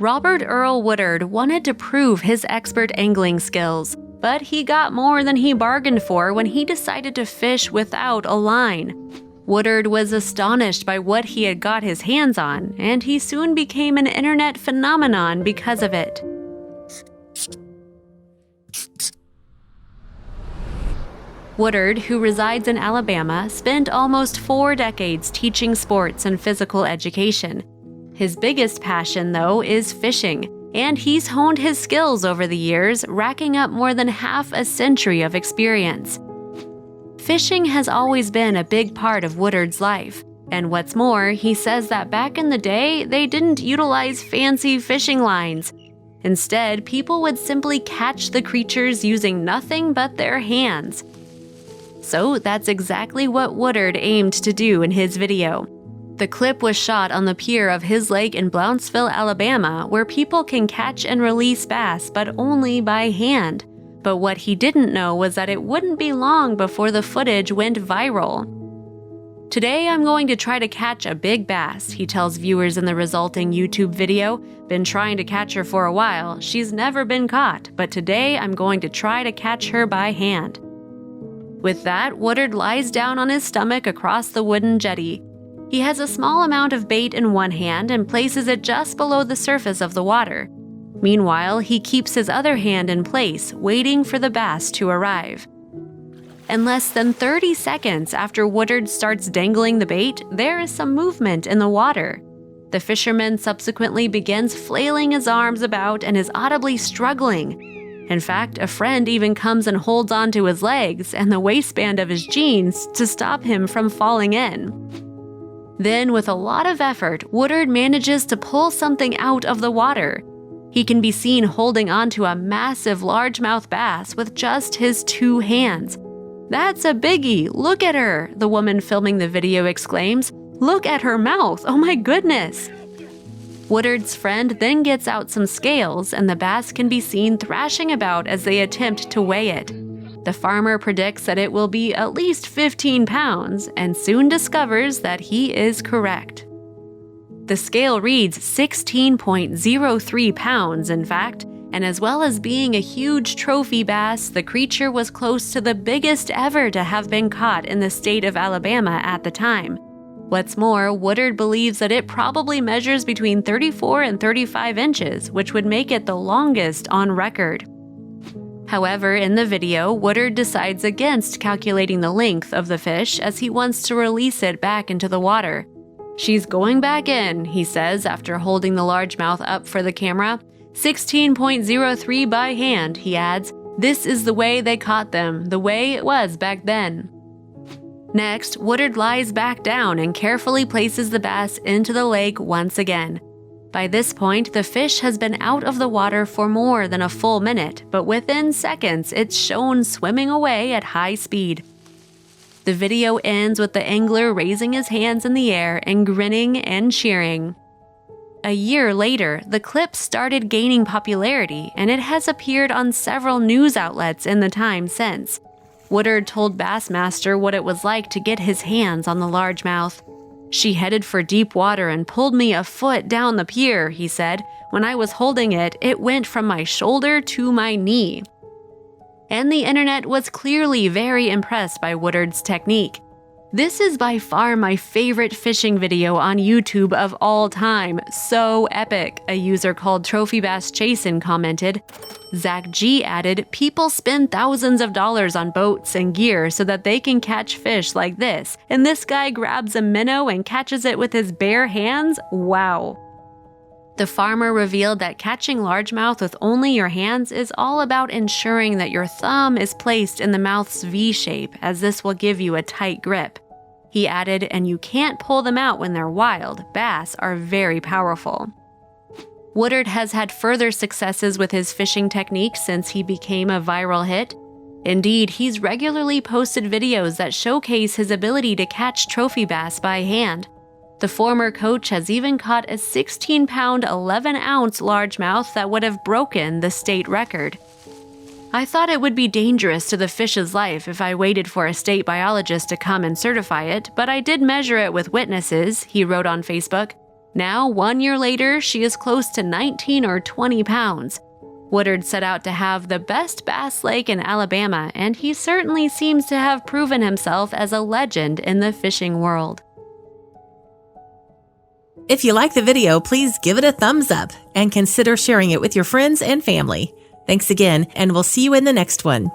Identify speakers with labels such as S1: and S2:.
S1: Robert Earl Woodard wanted to prove his expert angling skills, but he got more than he bargained for when he decided to fish without a line. Woodard was astonished by what he had got his hands on, and he soon became an internet phenomenon because of it. Woodard, who resides in Alabama, spent almost 4 decades teaching sports and physical education. His biggest passion, though, is fishing, and he's honed his skills over the years, racking up more than half a century of experience. Fishing has always been a big part of Woodard's life, and what's more, he says that back in the day, they didn't utilize fancy fishing lines. Instead, people would simply catch the creatures using nothing but their hands. So that's exactly what Woodard aimed to do in his video. The clip was shot on the pier of his lake in Blount'sville, Alabama, where people can catch and release bass, but only by hand. But what he didn't know was that it wouldn't be long before the footage went viral. "Today I'm going to try to catch a big bass," he tells viewers in the resulting YouTube video. "Been trying to catch her for a while. She's never been caught, but today I'm going to try to catch her by hand." With that, Woodard lies down on his stomach across the wooden jetty. He has a small amount of bait in one hand and places it just below the surface of the water. Meanwhile, he keeps his other hand in place, waiting for the bass to arrive. In less than 30 seconds after Woodard starts dangling the bait, there is some movement in the water. The fisherman subsequently begins flailing his arms about and is audibly struggling. In fact, a friend even comes and holds onto his legs and the waistband of his jeans to stop him from falling in. Then, with a lot of effort, Woodard manages to pull something out of the water. He can be seen holding onto a massive largemouth bass with just his 2 hands. "That's a biggie, look at her," the woman filming the video exclaims. "Look at her mouth, oh my goodness." Woodard's friend then gets out some scales, and the bass can be seen thrashing about as they attempt to weigh it. The farmer predicts that it will be at least 15 pounds, and soon discovers that he is correct. The scale reads 16.03 pounds, in fact, and as well as being a huge trophy bass, the creature was close to the biggest ever to have been caught in the state of Alabama at the time. What's more, Woodard believes that it probably measures between 34 and 35 inches, which would make it the longest on record. However, in the video, Woodard decides against calculating the length of the fish as he wants to release it back into the water. "She's going back in," he says after holding the largemouth up for the camera. 16.03 by hand, he adds. "This is the way they caught them, the way it was back then." Next, Woodard lies back down and carefully places the bass into the lake once again. By this point, the fish has been out of the water for more than a full minute, but within seconds, it's shown swimming away at high speed. The video ends with the angler raising his hands in the air and grinning and cheering. A year later, the clip started gaining popularity, and it has appeared on several news outlets in the time since. Woodard told Bassmaster what it was like to get his hands on the largemouth. "She headed for deep water and pulled me a foot down the pier," he said. "When I was holding it, it went from my shoulder to my knee." And the internet was clearly very impressed by Woodard's technique. "This is by far my favorite fishing video on YouTube of all time. So epic," a user called Trophy Bass Chasin commented. Zach G added, "People spend thousands of dollars on boats and gear so that they can catch fish like this, and this guy grabs a minnow and catches it with his bare hands? Wow." The farmer revealed that catching largemouth with only your hands is all about ensuring that your thumb is placed in the mouth's V shape, as this will give you a tight grip. He added, "And you can't pull them out when they're wild. Bass are very powerful." Woodard has had further successes with his fishing technique since he became a viral hit. Indeed, he's regularly posted videos that showcase his ability to catch trophy bass by hand. The former coach has even caught a 16-pound, 11-ounce largemouth that would have broken the state record. "I thought it would be dangerous to the fish's life if I waited for a state biologist to come and certify it, but I did measure it with witnesses," he wrote on Facebook. Now, 1 year later, she is close to 19 or 20 pounds. Woodard set out to have the best bass lake in Alabama, and he certainly seems to have proven himself as a legend in the fishing world.
S2: If you like the video, please give it a thumbs up and consider sharing it with your friends and family. Thanks again, and we'll see you in the next one.